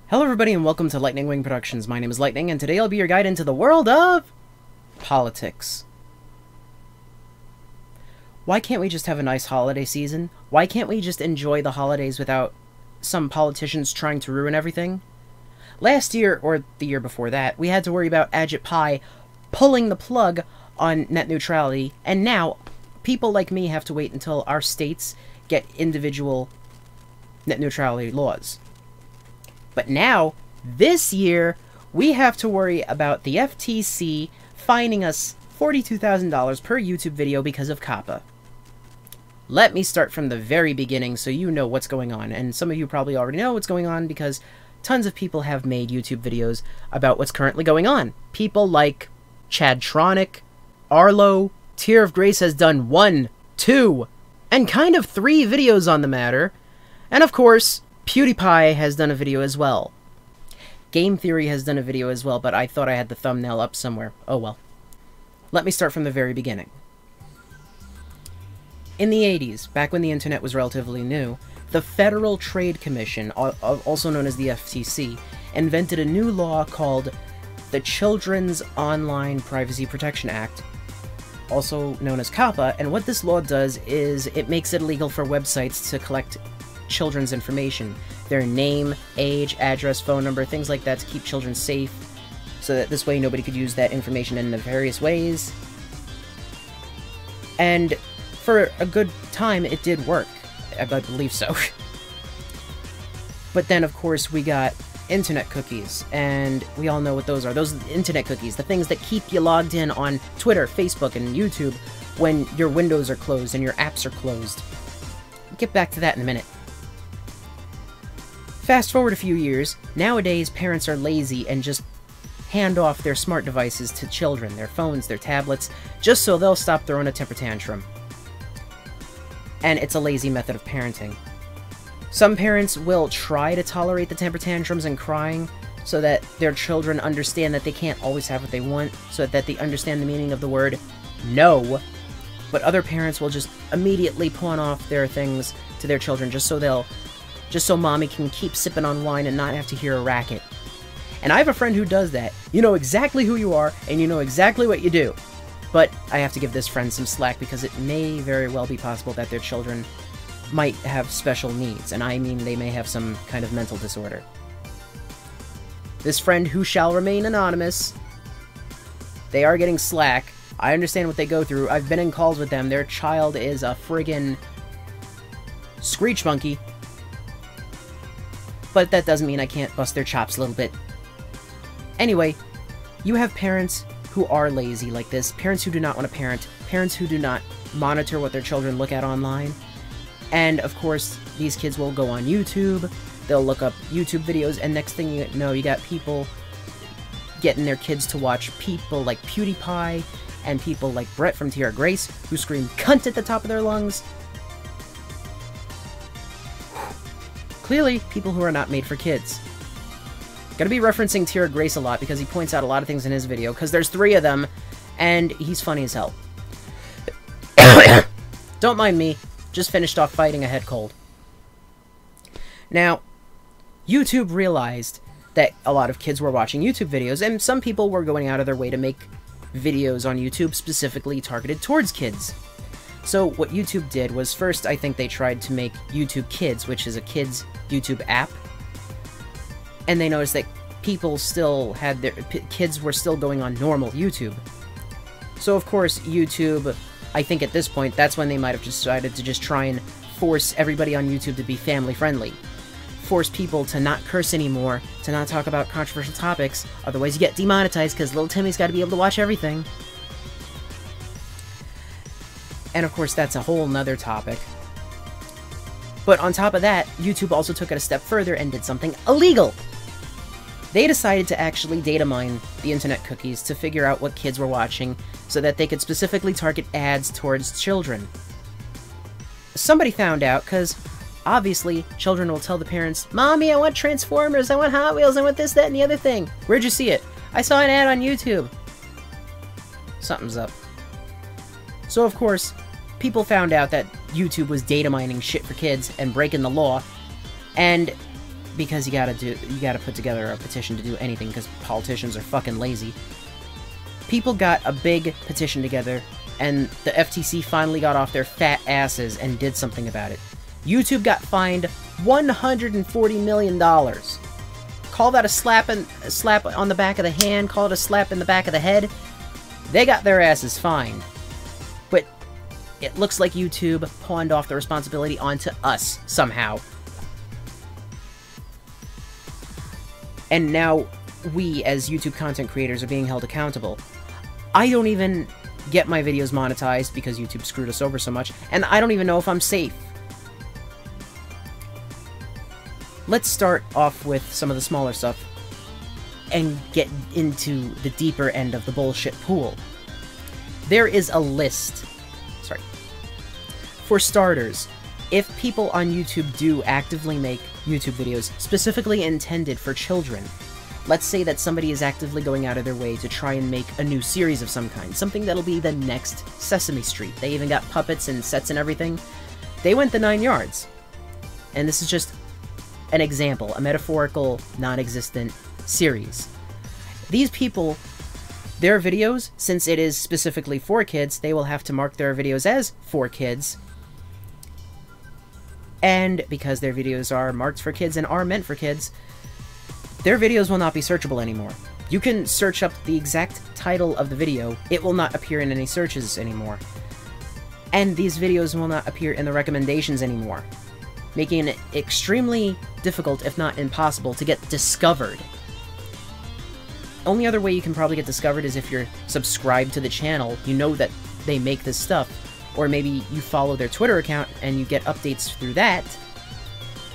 Hello everybody and welcome to Lightning Wing Productions. My name is Lightning and today I'll be your guide into the world of politics. Why can't we just have a nice holiday season? Why can't we just enjoy the holidays without some politicians trying to ruin everything? Last year, or the year before that, we had to worry about R.I.P pulling the plug on net neutrality, and now people like me have to wait until our states get individual net neutrality laws. But now, this year, we have to worry about the FTC fining us $42,000 per YouTube video because of COPPA. Let me start from the very beginning so you know what's going on, and some of you probably already know what's going on because tons of people have made YouTube videos about what's currently going on. People like Chadtronic, Arlo, Tear of Grace has done 1, 2, and kind of 3 videos on the matter, and of course, PewDiePie has done a video as well. Game Theory has done a video as well, but I thought I had the thumbnail up somewhere. Oh well. Let me start from the very beginning. In the 80s, back when the internet was relatively new, the Federal Trade Commission, also known as the FTC, invented a new law called the Children's Online Privacy Protection Act, also known as COPPA, and what this law does is it makes it illegal for websites to collect children's information, their name, age, address, phone number, things like that, to keep children safe, so that this way nobody could use that information in nefarious ways. And for a good time it did work, I believe so. But then of course we got internet cookies, and we all know what those are. Those are the internet cookies, the things that keep you logged in on Twitter, Facebook, and YouTube when your windows are closed and your apps are closed. I'll get back to that in a minute. Fast forward a few years, nowadays parents are lazy and just hand off their smart devices to children, their phones, their tablets, just so they'll stop throwing a temper tantrum. And it's a lazy method of parenting. Some parents will try to tolerate the temper tantrums and crying so that their children understand that they can't always have what they want, so that they understand the meaning of the word no. But other parents will just immediately pawn off their things to their children just so mommy can keep sipping on wine and not have to hear a racket. And I have a friend who does that. You know exactly who you are, and you know exactly what you do. But I have to give this friend some slack because it may very well be possible that their children might have special needs, and I mean they may have some kind of mental disorder. This friend, who shall remain anonymous, they are getting slack. I understand what they go through. I've been in calls with them. Their child is a friggin' screech monkey. But that doesn't mean I can't bust their chops a little bit. Anyway, you have parents who are lazy like this, parents who do not want to parent, parents who do not monitor what their children look at online, and of course, these kids will go on YouTube, they'll look up YouTube videos, and next thing you know, you got people getting their kids to watch people like PewDiePie, and people like Brett from Tear of Grace, who scream cunt at the top of their lungs. Clearly, people who are not made for kids. Gonna be referencing Tear of Grace a lot because he points out a lot of things in his video, because there's 3 of them, and he's funny as hell. Don't mind me, just finished off fighting a head cold. Now, YouTube realized that a lot of kids were watching YouTube videos, and some people were going out of their way to make videos on YouTube specifically targeted towards kids. So what YouTube did was, first I think they tried to make YouTube Kids, which is a kids YouTube app, and they noticed that people still had kids were still going on normal YouTube. So of course YouTube, I think at this point, that's when they might have decided to just try and force everybody on YouTube to be family friendly. Force people to not curse anymore, to not talk about controversial topics, otherwise you get demonetized because little Timmy's got to be able to watch everything. And of course, that's a whole nother topic. But on top of that, YouTube also took it a step further and did something illegal. They decided to actually data mine the internet cookies to figure out what kids were watching so that they could specifically target ads towards children. Somebody found out, because obviously children will tell the parents, "Mommy, I want Transformers, I want Hot Wheels, I want this, that, and the other thing." "Where'd you see it?" "I saw an ad on YouTube." Something's up. So of course, people found out that YouTube was data mining shit for kids and breaking the law, and because you gotta put together a petition to do anything, because politicians are fucking lazy. People got a big petition together, and the FTC finally got off their fat asses and did something about it. YouTube got fined $140 million. Call that a slap on the back of the hand, call it a slap in the back of the head. They got their asses fined. But it looks like YouTube pawned off the responsibility onto us somehow. And now we, as YouTube content creators, are being held accountable. I don't even get my videos monetized because YouTube screwed us over so much, and I don't even know if I'm safe. Let's start off with some of the smaller stuff and get into the deeper end of the bullshit pool. There is a list. Sorry. For starters, if people on YouTube do actively make YouTube videos specifically intended for children, let's say that somebody is actively going out of their way to try and make a new series of some kind, something that'll be the next Sesame Street. They even got puppets and sets and everything. They went the 9 yards. And this is just an example, a metaphorical, non-existent series. These people, their videos, since it is specifically for kids, they will have to mark their videos as for kids. And because their videos are marked for kids and are meant for kids, their videos will not be searchable anymore. You can search up the exact title of the video, it will not appear in any searches anymore. And these videos will not appear in the recommendations anymore, making it extremely difficult, if not impossible, to get discovered. Only other way you can probably get discovered is if you're subscribed to the channel, you know that they make this stuff, or maybe you follow their Twitter account and you get updates through that.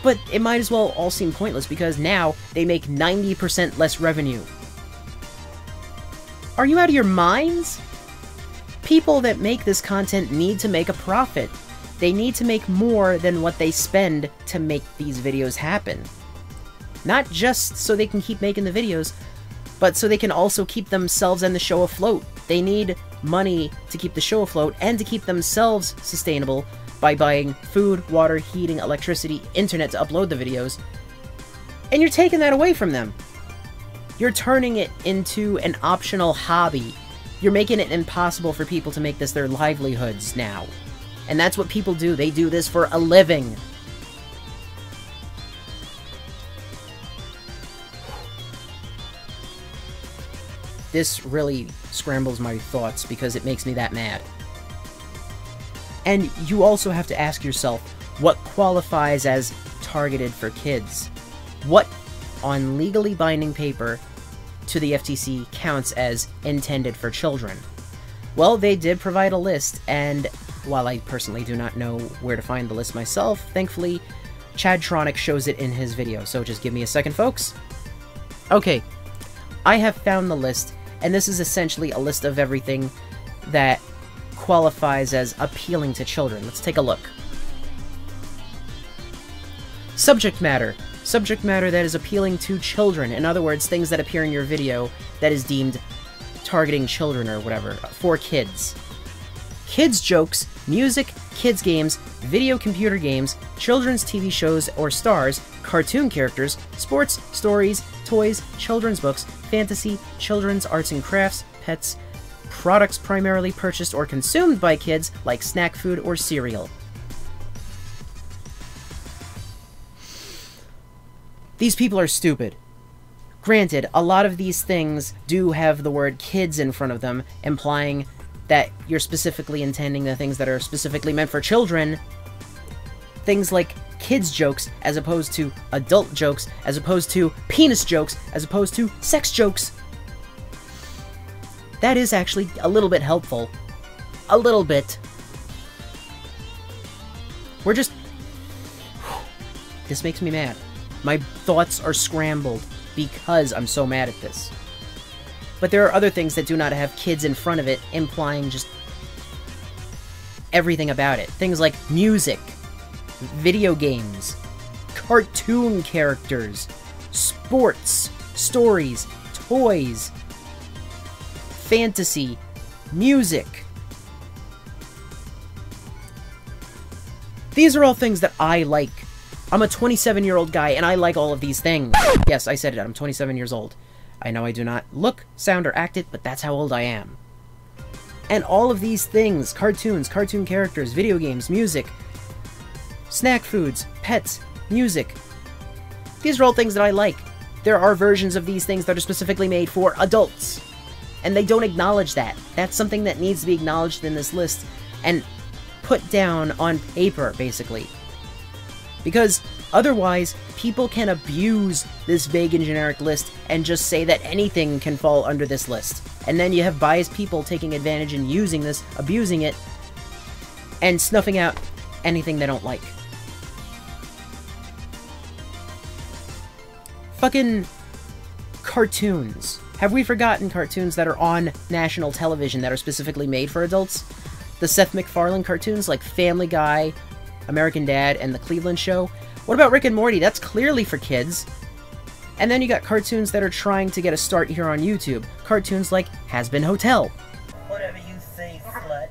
But it might as well all seem pointless because now they make 90% less revenue. Are you out of your minds? People that make this content need to make a profit. They need to make more than what they spend to make these videos happen. Not just so they can keep making the videos, but so they can also keep themselves and the show afloat. They need money to keep the show afloat and to keep themselves sustainable by buying food, water, heating, electricity, internet to upload the videos. And you're taking that away from them. You're turning it into an optional hobby. You're making it impossible for people to make this their livelihoods now. And that's what people do. They do this for a living. This really scrambles my thoughts because it makes me that mad. And you also have to ask yourself, what qualifies as targeted for kids? What on legally binding paper to the FTC counts as intended for children? Well, they did provide a list, and while I personally do not know where to find the list myself, thankfully, Chadtronic shows it in his video, so just give me a second, folks. Okay, I have found the list, and this is essentially a list of everything that qualifies as appealing to children. Let's take a look. Subject matter. Subject matter that is appealing to children. In other words, things that appear in your video that is deemed targeting children or whatever, for kids. Kids jokes, music, kids games, video computer games, children's TV shows or stars, cartoon characters, sports, stories, toys, children's books, fantasy, children's arts and crafts, pets, products primarily purchased or consumed by kids, like snack food or cereal. These people are stupid. Granted, a lot of these things do have the word kids in front of them, implying that you're specifically intending the things that are specifically meant for children. Things like kids jokes, as opposed to adult jokes, as opposed to penis jokes, as opposed to sex jokes. That is actually a little bit helpful. A little bit. We're just... This makes me mad. My thoughts are scrambled because I'm so mad at this. But there are other things that do not have kids in front of it, implying just everything about it. Things like music, video games, cartoon characters, sports, stories, toys, fantasy, music. These are all things that I like. I'm a 27-year-old guy, and I like all of these things. Yes, I said it. I'm 27 years old. I know I do not look, sound, or act it, but that's how old I am. And all of these things, cartoons, cartoon characters, video games, music, snack foods, pets, music, these are all things that I like. There are versions of these things that are specifically made for adults. And they don't acknowledge that. That's something that needs to be acknowledged in this list and put down on paper, basically. Because otherwise, people can abuse this vague and generic list and just say that anything can fall under this list. And then you have biased people taking advantage and using this, abusing it, and snuffing out anything they don't like. Fucking cartoons. Have we forgotten cartoons that are on national television that are specifically made for adults? The Seth MacFarlane cartoons like Family Guy, American Dad, and The Cleveland Show. What about Rick and Morty? That's clearly for kids. And then you got cartoons that are trying to get a start here on YouTube. Cartoons like Has Been Hotel. Whatever you say, slut.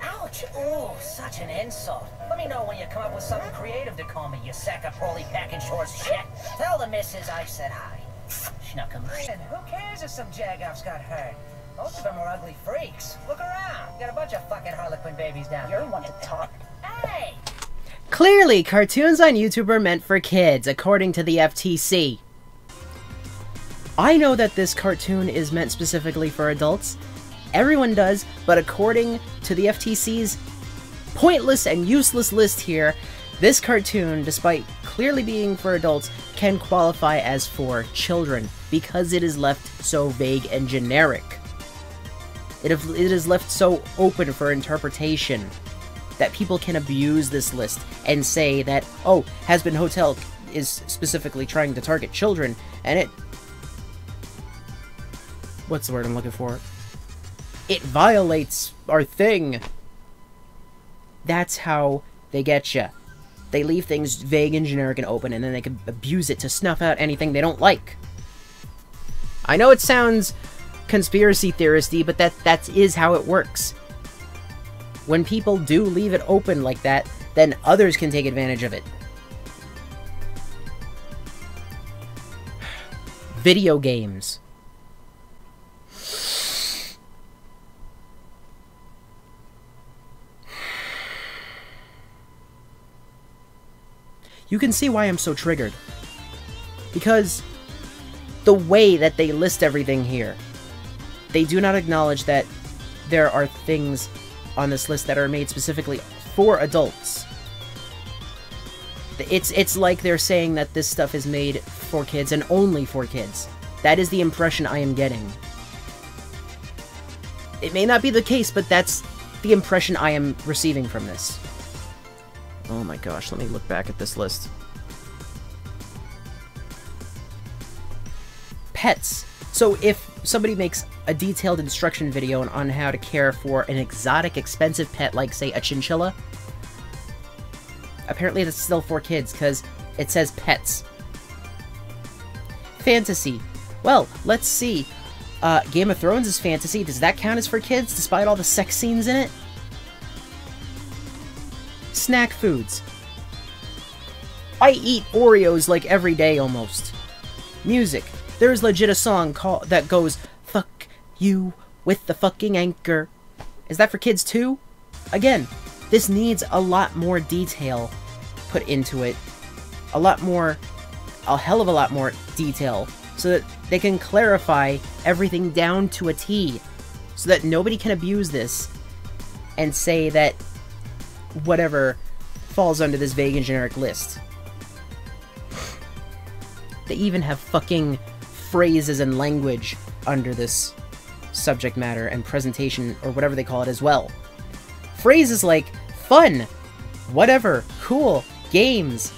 Ouch! Oh, such an insult. Let me know when you come up with something creative to call me, you sack of poorly packaged horse shit. Tell the missus I said hi. Schnuckums. And who cares if some jagoffs got hurt? Most of them are ugly freaks. Look around. Got a bunch of fucking Harlequin babies down here. You're one to talk. Hey! Clearly, cartoons on YouTube are meant for kids, according to the FTC. I know that this cartoon is meant specifically for adults. Everyone does, but according to the FTC's pointless and useless list here, this cartoon, despite clearly being for adults, can qualify as for children, because it is left so vague and generic. It is left so open for interpretation that people can abuse this list and say that, oh, Has Been Hotel is specifically trying to target children, and it... what's the word I'm looking for? It violates our thing. That's how they get you. They leave things vague and generic and open, and then they can abuse it to snuff out anything they don't like. I know it sounds conspiracy theoristy, but that is how it works. When people do leave it open like that, then others can take advantage of it. Video games. You can see why I'm so triggered. Because the way that they list everything here, they do not acknowledge that there are things on this list that are made specifically for adults. It's like they're saying that this stuff is made for kids and only for kids. That is the impression I am getting. It may not be the case, but that's the impression I am receiving from this. Oh my gosh, let me look back at this list. Pets. So if somebody makes a detailed instruction video on how to care for an exotic, expensive pet like, say, a chinchilla, apparently that's still for kids, because it says pets. Fantasy. Well, let's see. Game of Thrones is fantasy. Does that count as for kids, despite all the sex scenes in it? Snack foods. I eat Oreos like every day almost. Music. There's legit a song that goes, "Fuck you with the fucking anchor." Is that for kids too? Again, this needs a lot more detail put into it. A hell of a lot more detail, so that they can clarify everything down to a T, so that nobody can abuse this and say that whatever falls under this vague and generic list. They even have fucking phrases and language under this subject matter and presentation, or whatever they call it as well. Phrases like fun, whatever, cool, games,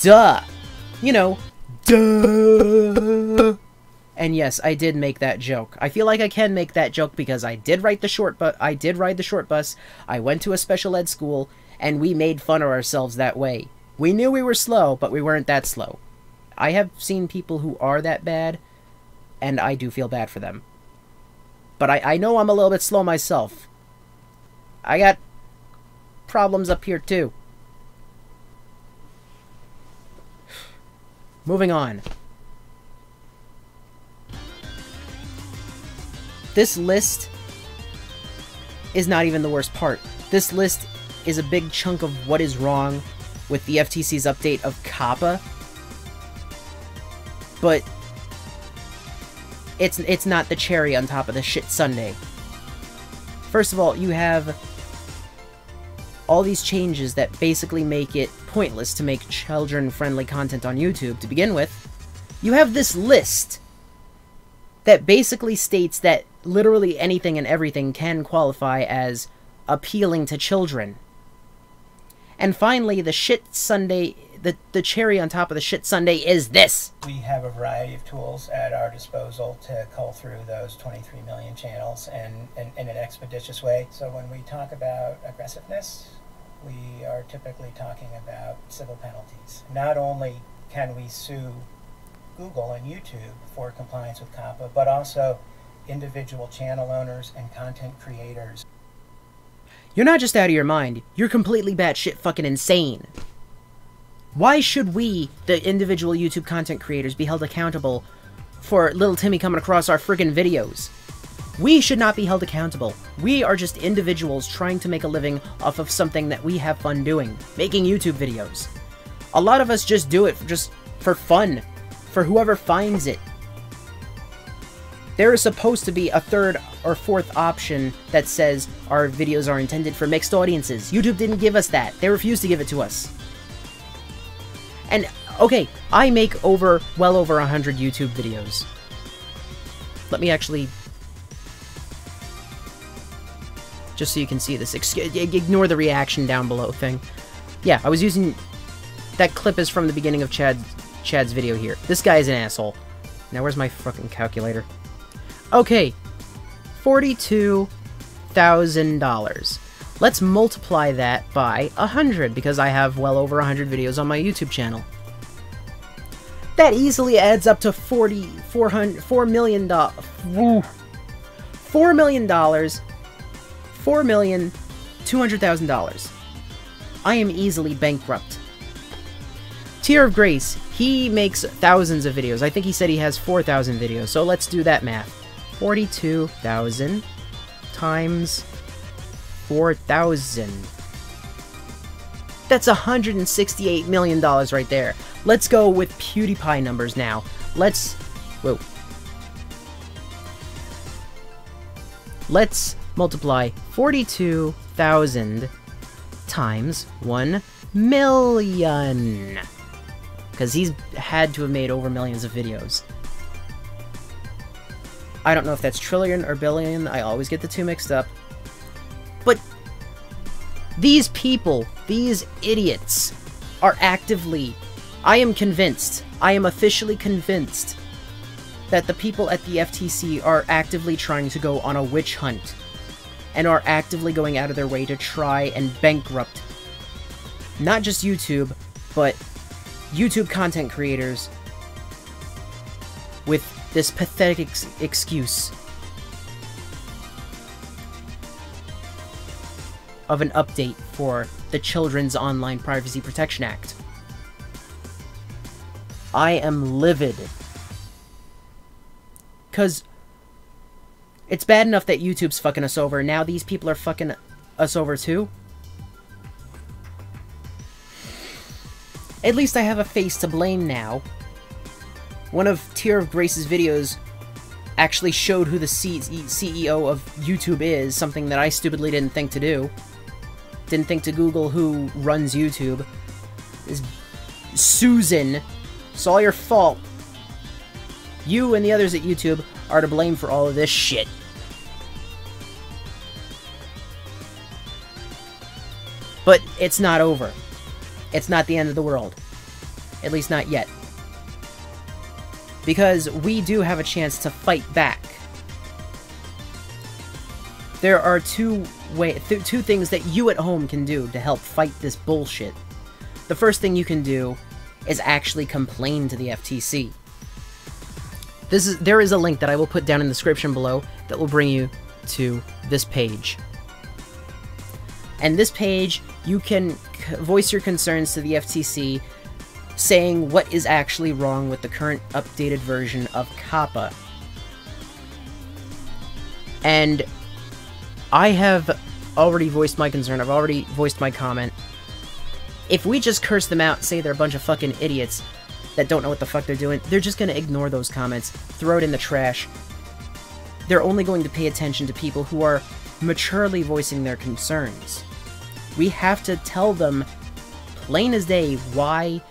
duh, you know, duh. And yes, I did make that joke. I feel like I can make that joke because I did ride the short bus. I went to a special ed school, and we made fun of ourselves that way. We knew we were slow, but we weren't that slow. I have seen people who are that bad, and I do feel bad for them. But I know I'm a little bit slow myself. I got problems up here too. moving on. This list is not even the worst part. This list is a big chunk of what is wrong with the FTC's update of COPPA. But it's not the cherry on top of the shit sundae. First of all, you have all these changes that basically make it pointless to make children-friendly content on YouTube to begin with. You have this list that basically states that literally anything and everything can qualify as appealing to children. And finally, the shit sundae, the cherry on top of the shit sundae is this. We have a variety of tools at our disposal to cull through those 23 million channels and in an expeditious way. So when we talk about aggressiveness, we are typically talking about civil penalties. Not only can we sue Google and YouTube for compliance with COPPA, but also individual channel owners and content creators. You're not just out of your mind, you're completely batshit fucking insane. Why should we, the individual YouTube content creators, be held accountable for little Timmy coming across our friggin' videos? We should not be held accountable. We are just individuals trying to make a living off of something that we have fun doing, making YouTube videos. A lot of us just do it just for fun, for whoever finds it. There is supposed to be a third or fourth option that says our videos are intended for mixed audiences. YouTube didn't give us that. They refused to give it to us. And, okay, I make well over 100 YouTube videos. Let me actually... just so you can see this. Ignore the reaction down below thing. Yeah, I was using... that clip is from the beginning of Chad's video here. This guy is an asshole. Now, where's my fucking calculator? Okay, $42,000. Let's multiply that by 100, because I have well over 100 videos on my YouTube channel. That easily adds up to $4 million. $4,200,000. I am easily bankrupt. Tear of Grace, he makes thousands of videos. I think he said he has 4,000 videos, so let's do that math. 42,000 times 4,000. That's $168 million right there. Let's go with PewDiePie numbers now. Let's... whoa. Let's multiply 42,000 times 1 million. Because he's had to have made over millions of videos. I don't know if that's trillion or billion. I always get the two mixed up. But these people, these idiots, are actively... I am convinced, I am officially convinced that the people at the FTC are actively trying to go on a witch hunt and are actively going out of their way to try and bankrupt not just YouTube, but YouTube content creators with this pathetic excuse of an update for the Children's Online Privacy Protection Act. I am livid. Because it's bad enough that YouTube's fucking us over, now these people are fucking us over too? At least I have a face to blame now. One of Tear of Grace's videos actually showed who the CEO of YouTube is, something that I stupidly didn't think to do. Didn't think to Google who runs YouTube. Is Susan. It's all your fault. You and the others at YouTube are to blame for all of this shit. But it's not over. It's not the end of the world. At least not yet. Because we do have a chance to fight back. There are two things that you at home can do to help fight this bullshit. The first thing you can do is actually complain to the FTC. There is a link that I will put down in the description below that will bring you to this page. And this page, you can voice your concerns to the FTC saying what is actually wrong with the current updated version of COPPA. And I have already voiced my concern, I've already voiced my comment. If we just curse them out, say they're a bunch of fucking idiots that don't know what the fuck they're doing, they're just gonna ignore those comments, throw it in the trash. They're only going to pay attention to people who are maturely voicing their concerns. We have to tell them, plain as day, why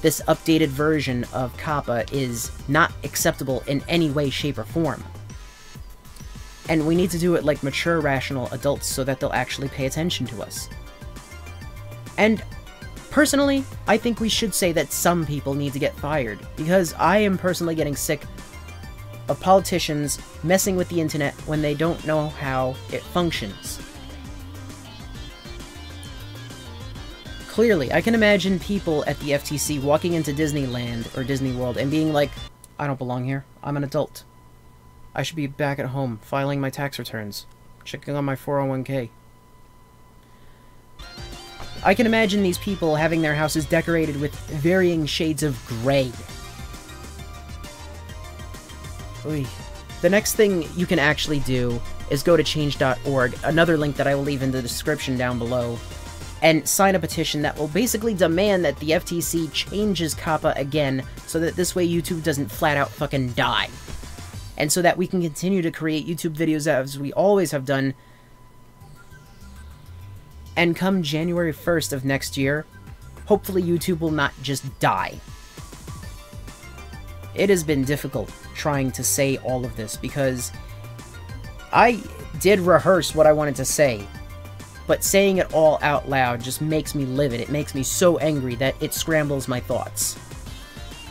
this updated version of COPPA is not acceptable in any way, shape, or form. And we need to do it like mature, rational adults so that they'll actually pay attention to us. And personally, I think we should say that some people need to get fired, because I am personally getting sick of politicians messing with the internet when they don't know how it functions. Clearly, I can imagine people at the FTC walking into Disneyland or Disney World and being like, I don't belong here. I'm an adult. I should be back at home, filing my tax returns, checking on my 401k. I can imagine these people having their houses decorated with varying shades of gray. Oy. The next thing you can actually do is go to change.org, another link that I will leave in the description down below, and sign a petition that will basically demand that the FTC changes COPPA again, so that this way YouTube doesn't flat out fucking die. And so that we can continue to create YouTube videos as we always have done. And come January 1st of next year, hopefully YouTube will not just die. It has been difficult trying to say all of this, because I did rehearse what I wanted to say, but saying it all out loud just makes me livid. It makes me so angry that it scrambles my thoughts.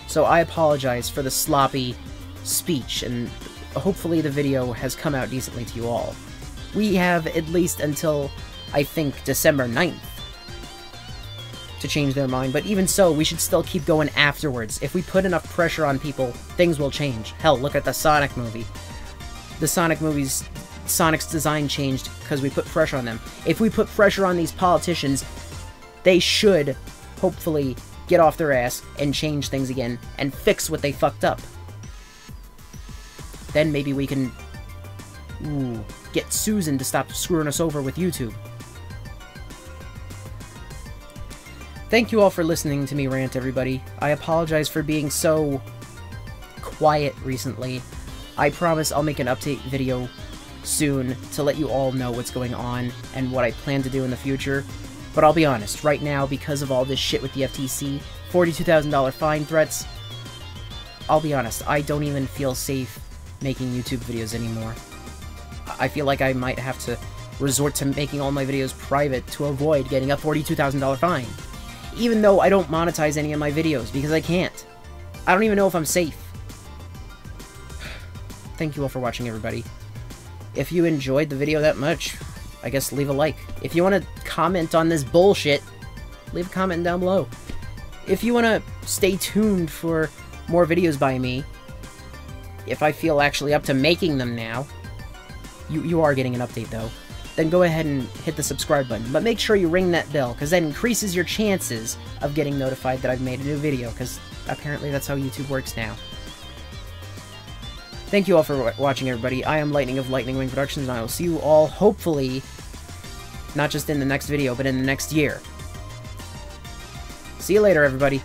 So I apologize for the sloppy speech, and hopefully the video has come out decently to you all. We have at least until, I think, December 9th to change their mind, but even so, we should still keep going afterwards. If we put enough pressure on people, things will change. Hell, look at the Sonic movie. The Sonic movies, Sonic's design changed because we put pressure on them. If we put pressure on these politicians, they should, hopefully, get off their ass and change things again and fix what they fucked up. Then maybe we can get Susan to stop screwing us over with YouTube. Thank you all for listening to me rant, everybody. I apologize for being so quiet recently. I promise I'll make an update video soon to let you all know what's going on and what I plan to do in the future. But I'll be honest, right now, because of all this shit with the FTC, $42,000 fine threats, I'll be honest, I don't even feel safe making YouTube videos anymore. I feel like I might have to resort to making all my videos private to avoid getting a $42,000 fine. Even though I don't monetize any of my videos, because I can't. I don't even know if I'm safe. Thank you all for watching, everybody. If you enjoyed the video that much, I guess leave a like. If you want to comment on this bullshit, leave a comment down below. If you want to stay tuned for more videos by me, if I feel actually up to making them now, you are getting an update though, then go ahead and hit the subscribe button. But make sure you ring that bell, because that increases your chances of getting notified that I've made a new video, because apparently that's how YouTube works now. Thank you all for watching, everybody. I am Lightning of Lightning Wing Productions, and I will see you all, hopefully, not just in the next video, but in the next year. See you later, everybody.